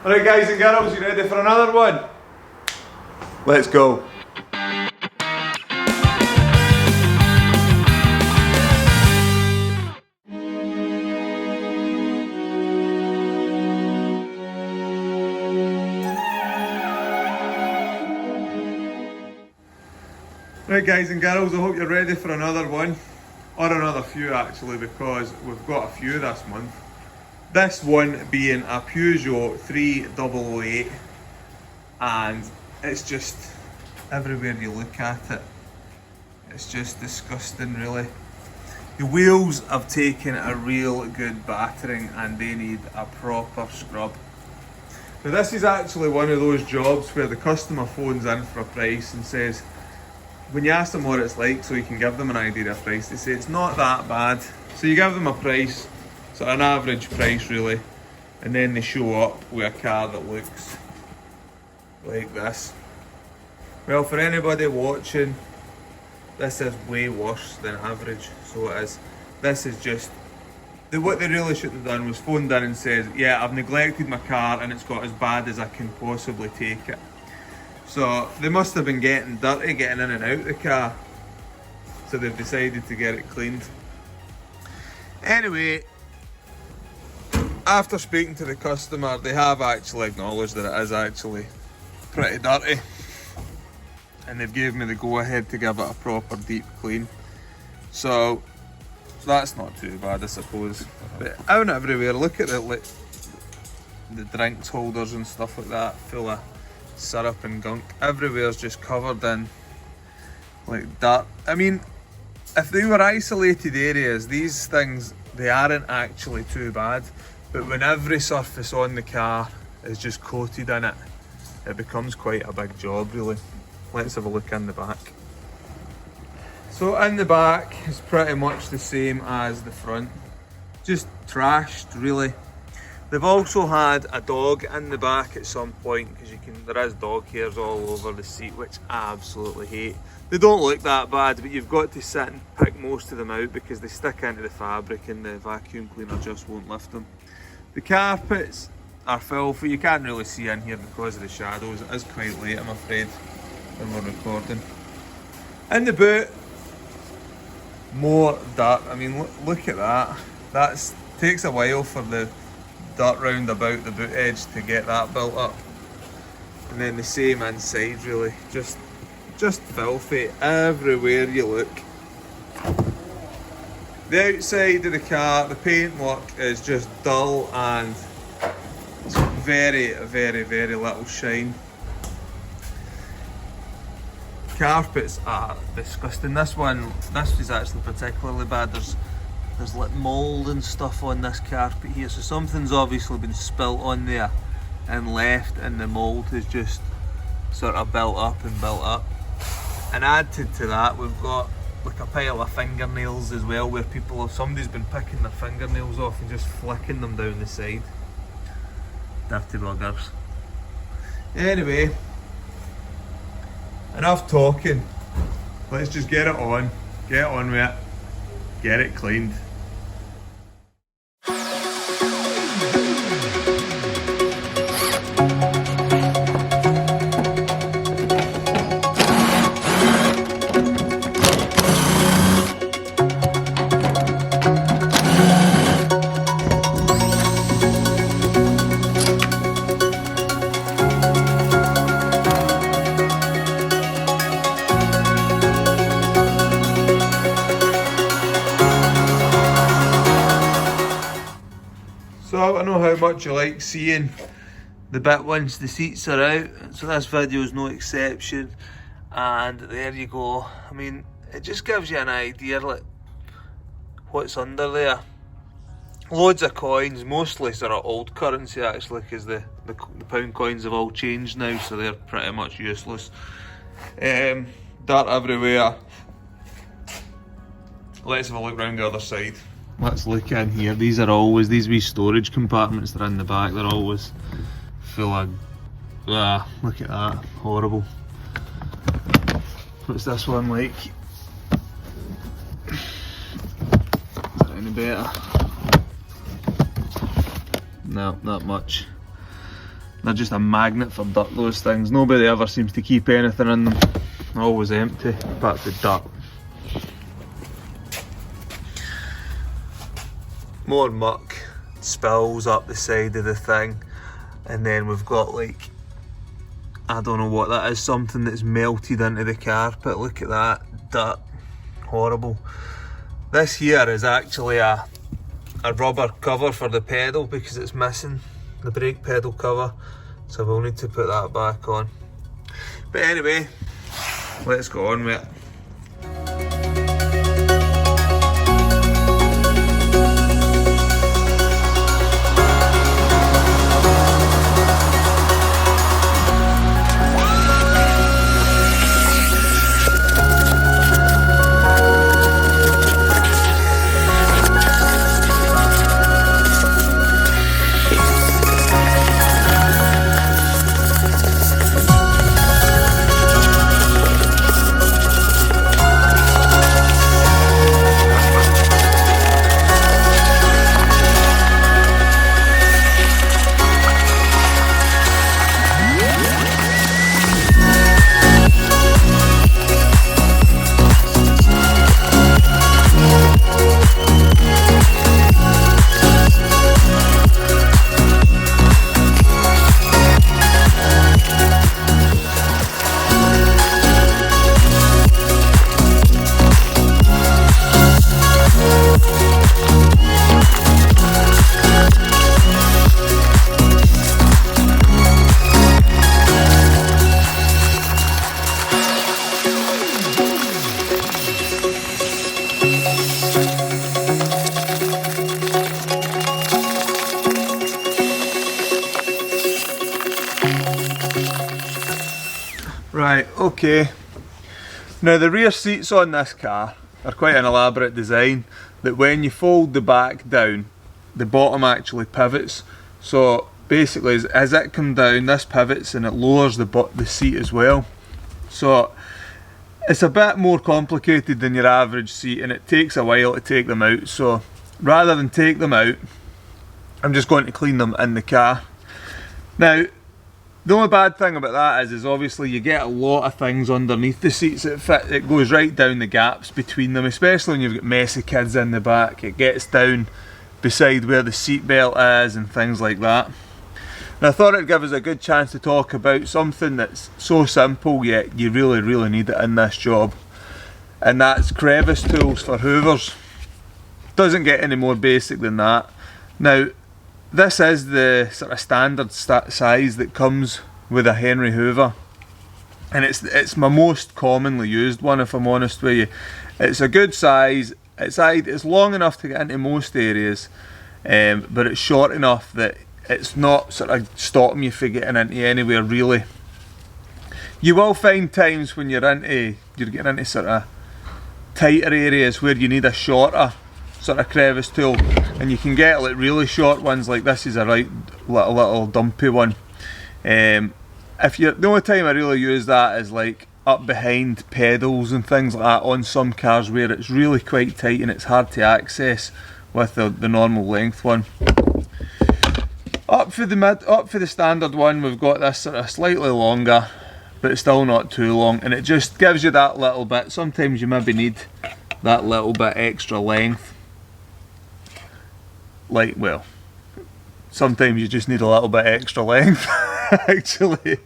Alright guys and girls, you ready for another one? Let's go. Right guys and girls, I hope you're ready for another one. Or another few actually, because we've got a few this month. This one being a Peugeot 3008, and it's just everywhere you look at it, it's just disgusting really. The wheels have taken a real good battering and they need a proper scrub. Now this is actually one of those jobs where the customer phones in for a price and says, when you ask them what it's like so you can give them an idea of price, they say it's not that bad. So you give them a price, so an average price really, and then they show up with a car that looks like this. Well, for anybody watching, this is way worse than average, so it is. This is just, what they really should have done was phoned in and said, yeah, I've neglected my car and it's got as bad as I can possibly take it. So they must have been getting dirty getting in and out the car, so they've decided to get it cleaned. Anyway, after speaking to the customer, they have actually acknowledged that it is actually pretty dirty, and they've given me the go ahead to give it a proper deep clean. So that's not too bad, I suppose. But out and everywhere, look at the drinks holders and stuff like that, full of syrup and gunk. Everywhere's just covered in like dirt. I mean, if they were isolated areas, these things, they aren't actually too bad, but when every surface on the car is just coated in it, it becomes quite a big job really. Let's have a look in the back. So in the back is pretty much the same as the front, just trashed really. They've also had a dog in the back at some point, because there is dog hairs all over the seat, which I absolutely hate. They don't look that bad, but you've got to sit and pick most of them out because they stick into the fabric and the vacuum cleaner just won't lift them. The carpets are filthy. You can't really see in here because of the shadows. It is quite late, I'm afraid, when we're recording. In the boot, more dirt. I mean, look at that. That takes a while for the dirt round about the boot edge to get that built up, and then the same inside really, just filthy everywhere you look. The outside of the car, the paintwork is just dull and very little shine. Carpets are disgusting. This is actually particularly bad. There's like mould and stuff on this carpet here, so something's obviously been spilt on there and left, and the mould has just sort of built up. And added to that, we've got like a pile of fingernails as well, where somebody's been picking their fingernails off and just flicking them down the side. Dirty buggers. Anyway, enough talking. Let's just get on with it, get it cleaned. So I know how much you like seeing the bit once the seats are out, so this video is no exception. And there you go. I mean, it just gives you an idea like what's under there. Loads of coins, mostly sort of old currency actually, because the pound coins have all changed now, so they're pretty much useless. Dirt everywhere. Let's have a look round the other side. Let's look in here. These wee storage compartments that are in the back, they're always full of, look at that, horrible. What's this one like? Is that any better? No, not much. They're just a magnet for dirt, those things. Nobody ever seems to keep anything in them. They're always empty, apart from dirt. More muck spills up the side of the thing, and then we've got like, I don't know what that is, something that's melted into the carpet. Look at that, dirt, horrible. This here is actually a rubber cover for the pedal because it's missing the brake pedal cover, so we'll need to put that back on. But anyway, let's go on with it. Right, okay. Now the rear seats on this car are quite an elaborate design, that when you fold the back down, the bottom actually pivots. So basically as it comes down, this pivots and it lowers the seat as well. So it's a bit more complicated than your average seat, and it takes a while to take them out. So rather than take them out, I'm just going to clean them in the car. Now, the only bad thing about that is obviously you get a lot of things underneath the seats. It goes right down the gaps between them, especially when you've got messy kids in the back. It gets down beside where the seat belt is and things like that. And I thought it'd give us a good chance to talk about something that's so simple yet you really need it in this job, and that's crevice tools for hoovers. Doesn't get any more basic than that. Now, this is the sort of standard size that comes with a Henry Hoover, and it's my most commonly used one, if I'm honest with you. It's a good size. It's long enough to get into most areas, but it's short enough that it's not sort of stopping you from getting into anywhere really. You will find times when you're getting into sort of tighter areas where you need a shorter sort of crevice tool, and you can get like really short ones. Like this is a right little dumpy one. The only time I really use that is like up behind pedals and things like that on some cars where it's really quite tight and it's hard to access with the normal length one. Up for the standard one, we've got this sort of slightly longer, but it's still not too long, and it just gives you that little bit. Sometimes you maybe need that little bit extra length. Like, well, sometimes you just need a little bit extra length actually.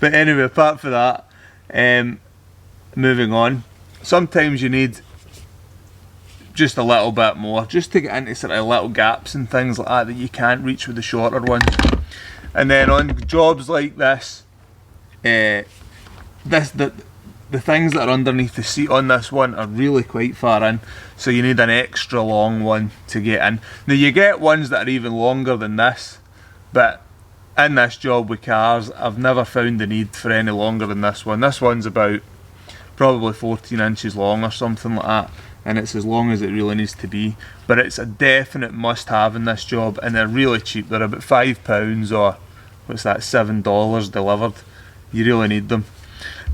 But anyway, apart from that, moving on, sometimes you need just a little bit more, just to get into sort of little gaps and things like that you can't reach with the shorter ones. And then on jobs like this, the things that are underneath the seat on this one are really quite far in, so you need an extra long one to get in. Now you get ones that are even longer than this, but in this job with cars, I've never found the need for any longer than this one. This one's about probably 14 inches long or something like that, and it's as long as it really needs to be. But it's a definite must have in this job, and they're really cheap. They're about £5 or what's that, $7 delivered. You really need them.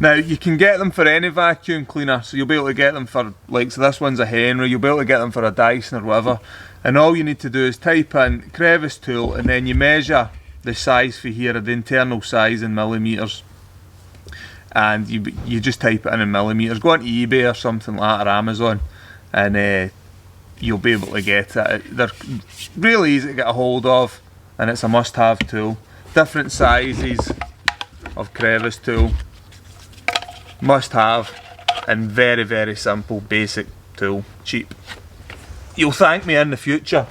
Now you can get them for any vacuum cleaner, so you'll be able to get them for, like, so this one's a Henry, you'll be able to get them for a Dyson or whatever, and all you need to do is type in crevice tool, and then you measure the size for here, the internal size in millimetres, and you just type it in millimetres. Go onto eBay or something like that, or Amazon, and you'll be able to get it. They're really easy to get a hold of, and it's a must-have tool. Different sizes of crevice tool, must-have, and very, very simple, basic tool, cheap. You'll thank me in the future.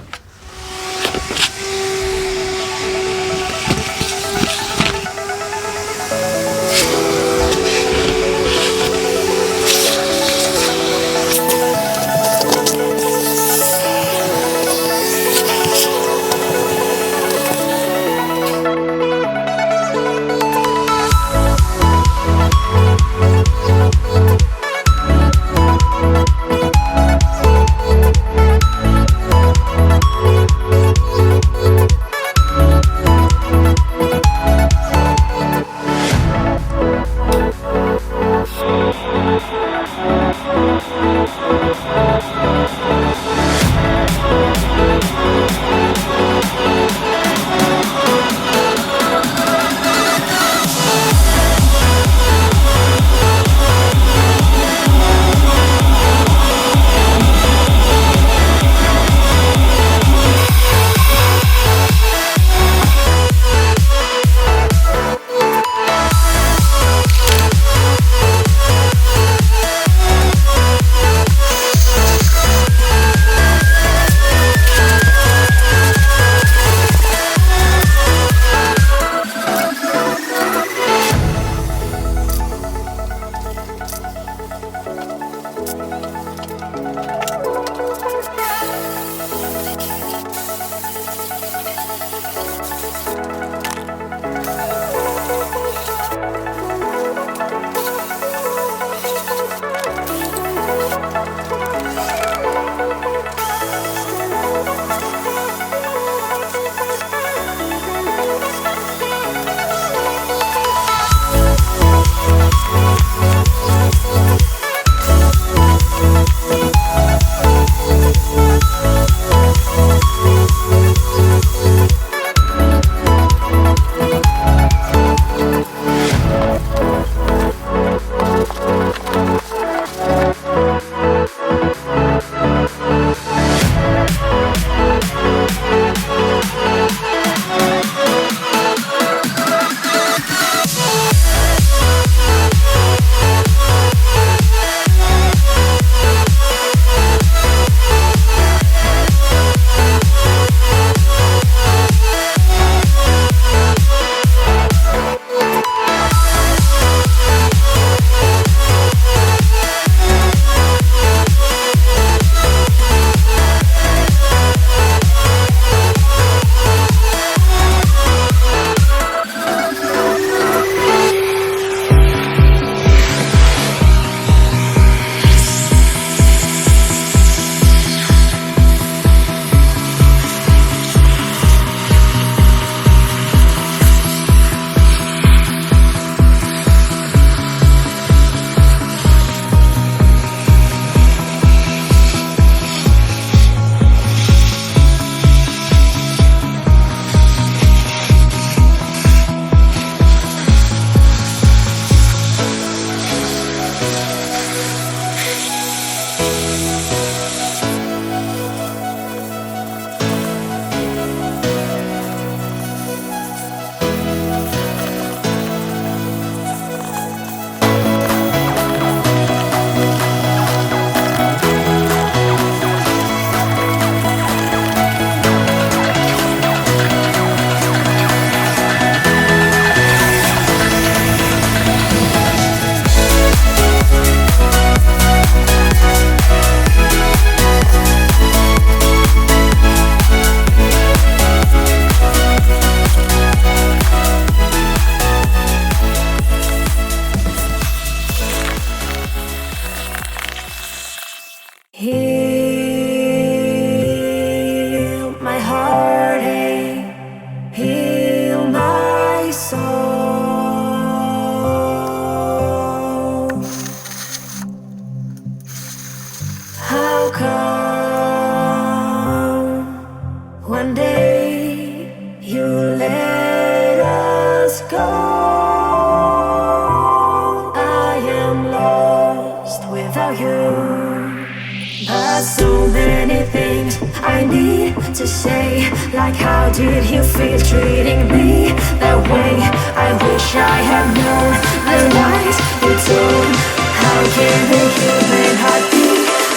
to say, like how did you feel treating me that way? I wish I had known the lies you told. How can the human heart be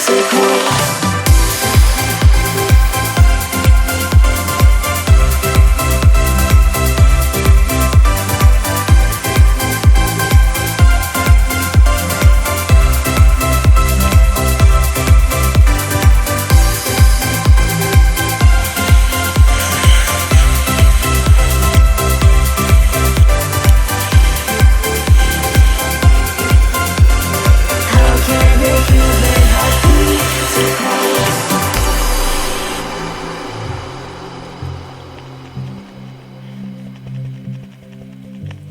so cold?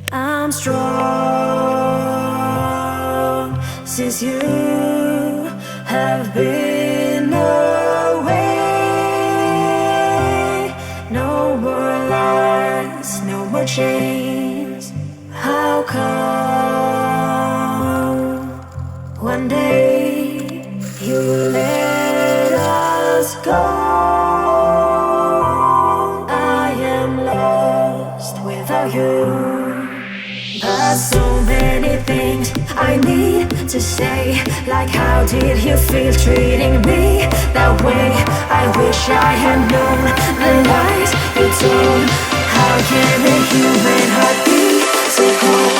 I'm strong since you have been away. No more lies, no more chains. How come one day you let us go? I am lost without you. There's so many things I need to say, like how did you feel treating me that way? I wish I had known the lies you told. How can a human heart be so cold?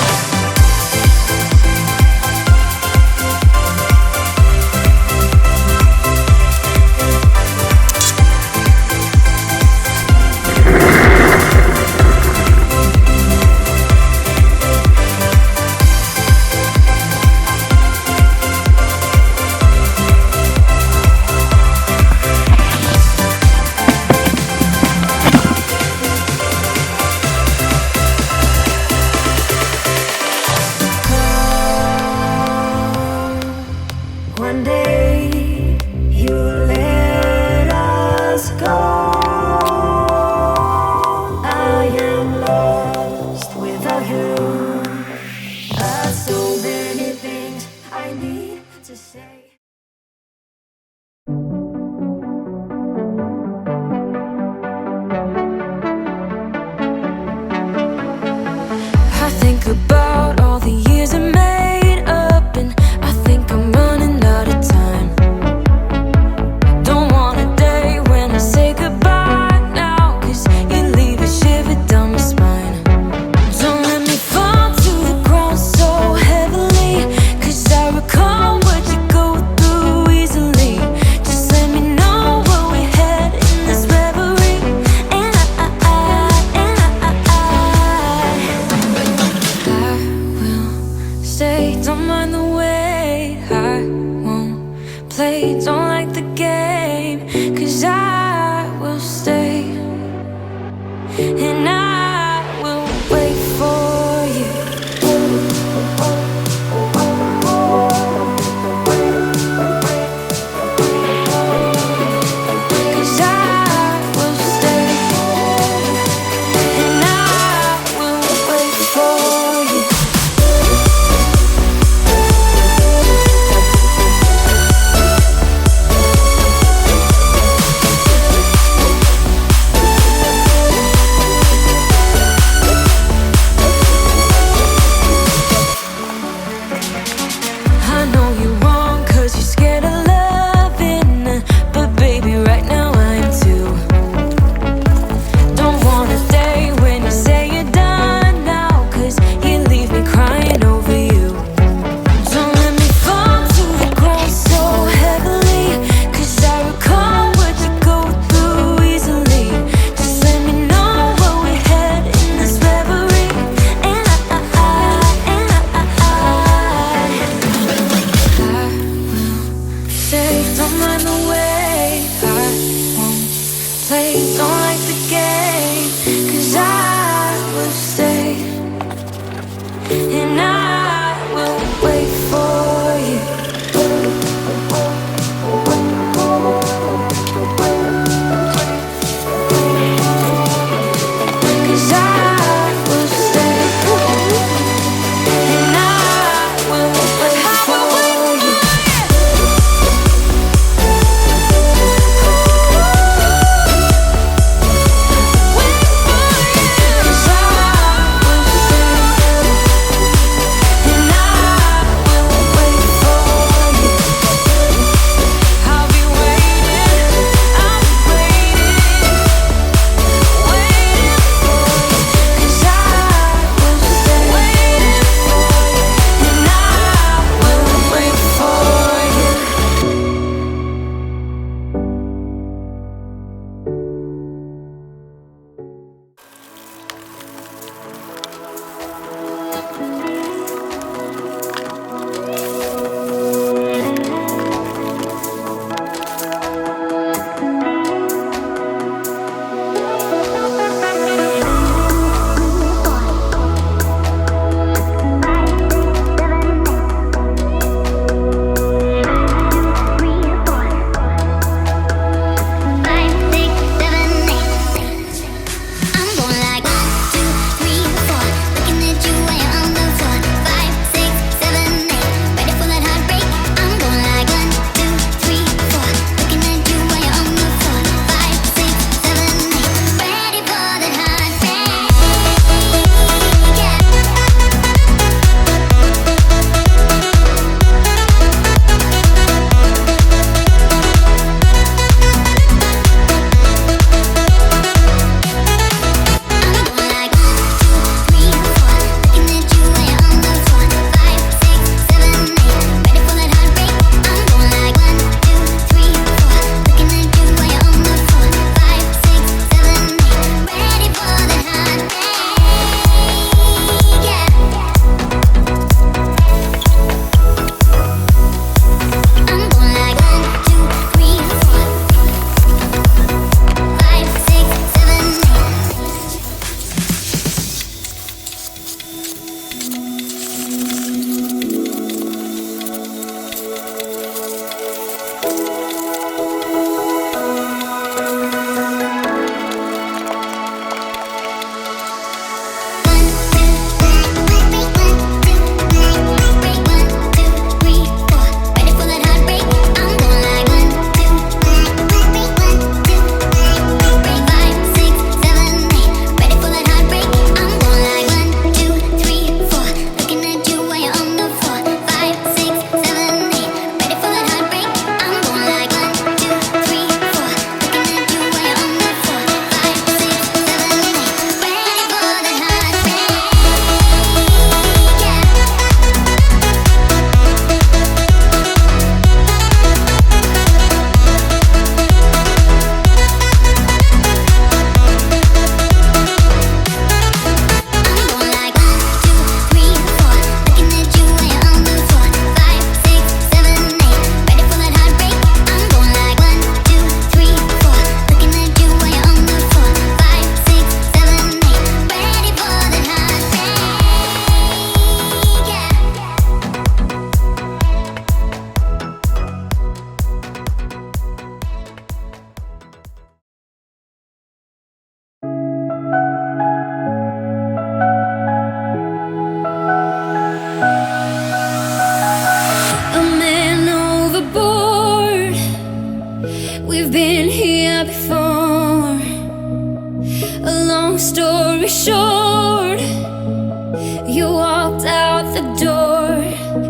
the door.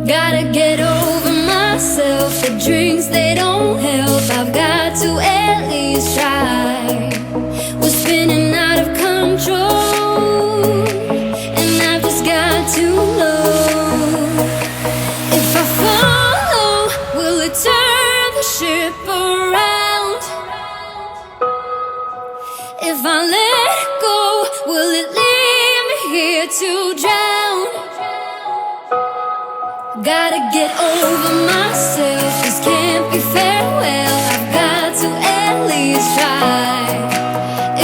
Gotta get over myself. The drinks, they don't help. I've got to at least try. We're spinning out of control, and I've just got to know. If I follow, will it turn the ship around? If I let go, will it leave me here to drown? Gotta get over myself, this can't be farewell. I've got to at least try.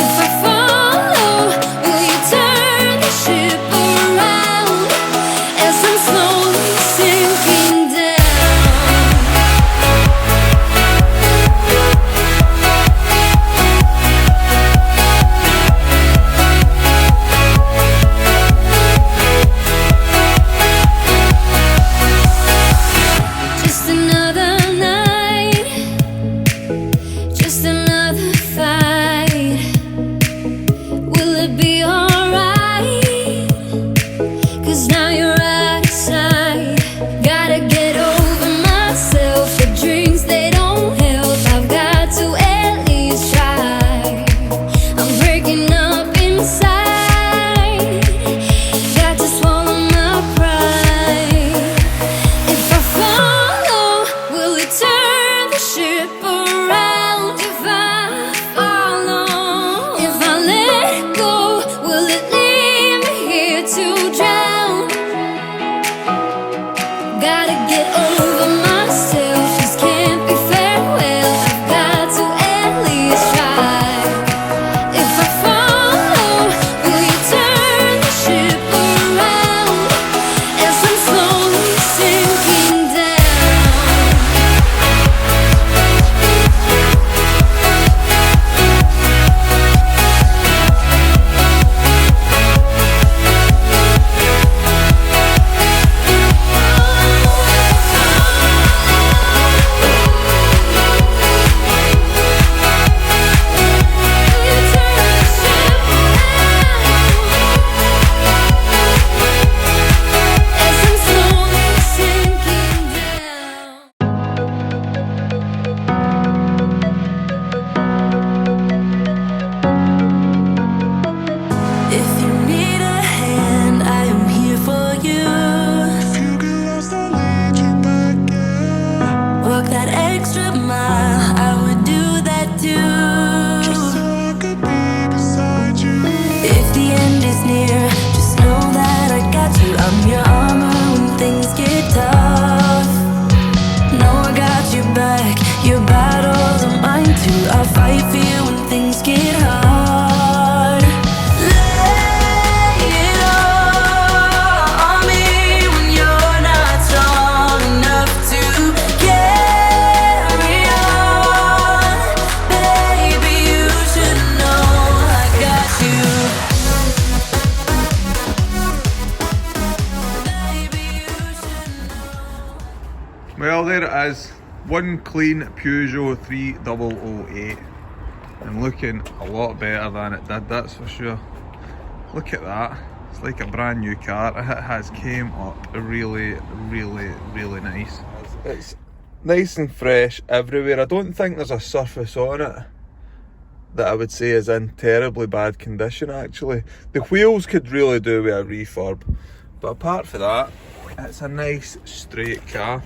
If I follow, will you turn the ship around as I'm slowly sinking down? Just another night, just another fight. Will it be alright? 'Cause now you're out of sight. Gotta get over myself. The drinks, they don't help. I've got to at least try. I'm breaking up inside. Got to swallow my pride. If I follow, will it turn the ship around? If I follow, if I let go, will it leave me here to drown? Gotta get over myself, this can't be farewell. I've got to at least try. If I follow, will you turn the ship around as I'm slowly sinking down? If you need a hand, I am here for you. If you get lost, I'll lead you back in. Walk that extra mile, I would do that too. Just so I could be beside you. If the end is near, just know that I got you. I'm your armor when things get tough. Know I got your back, your battles are mine too. I'll fight for you when things get hard. Lay it all on me when you're not strong enough to carry on. Baby, you should know I got you. Baby, you should know. Well, there it is. One clean Peugeot 3008. And looking a lot better than it did, that's for sure. Look at that. It's like a brand new car. It has came up really, really, really nice. It's nice and fresh everywhere. I don't think there's a surface on it that I would say is in terribly bad condition actually. The wheels could really do with a refurb. But apart from that, it's a nice straight car.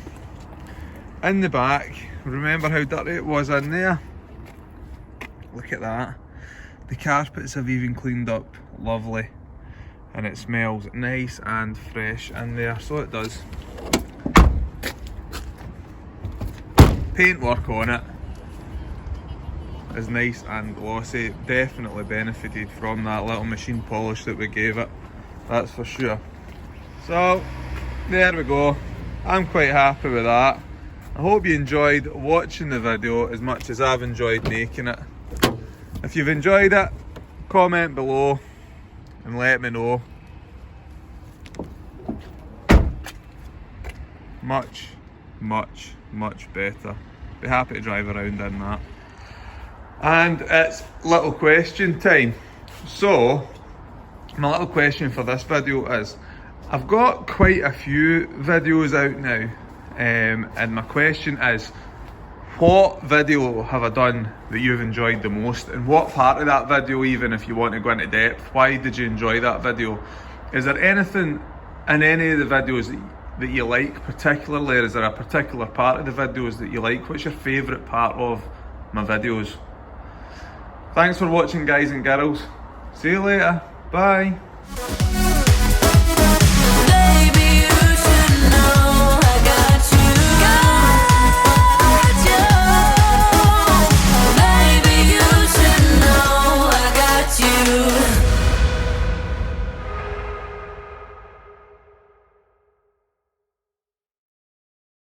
In the back, remember how dirty it was in there? Look at that. The carpets have even cleaned up lovely. And it smells nice and fresh in there, so it does. Paintwork on it is nice and glossy. Definitely benefited from that little machine polish that we gave it, that's for sure. So, there we go. I'm quite happy with that. I hope you enjoyed watching the video as much as I've enjoyed making it. If you've enjoyed it, comment below and let me know. Much, much, much better. Be happy to drive around in that. And it's little question time. So, my little question for this video is I've got quite a few videos out now, and my question is, what video have I done that you've enjoyed the most, and what part of that video, even if you want to go into depth, why did you enjoy that video? Is there anything in any of the videos that you like particularly, or is there a particular part of the videos that you like? What's your favourite part of my videos? Thanks for watching, guys and girls. See you later. Bye.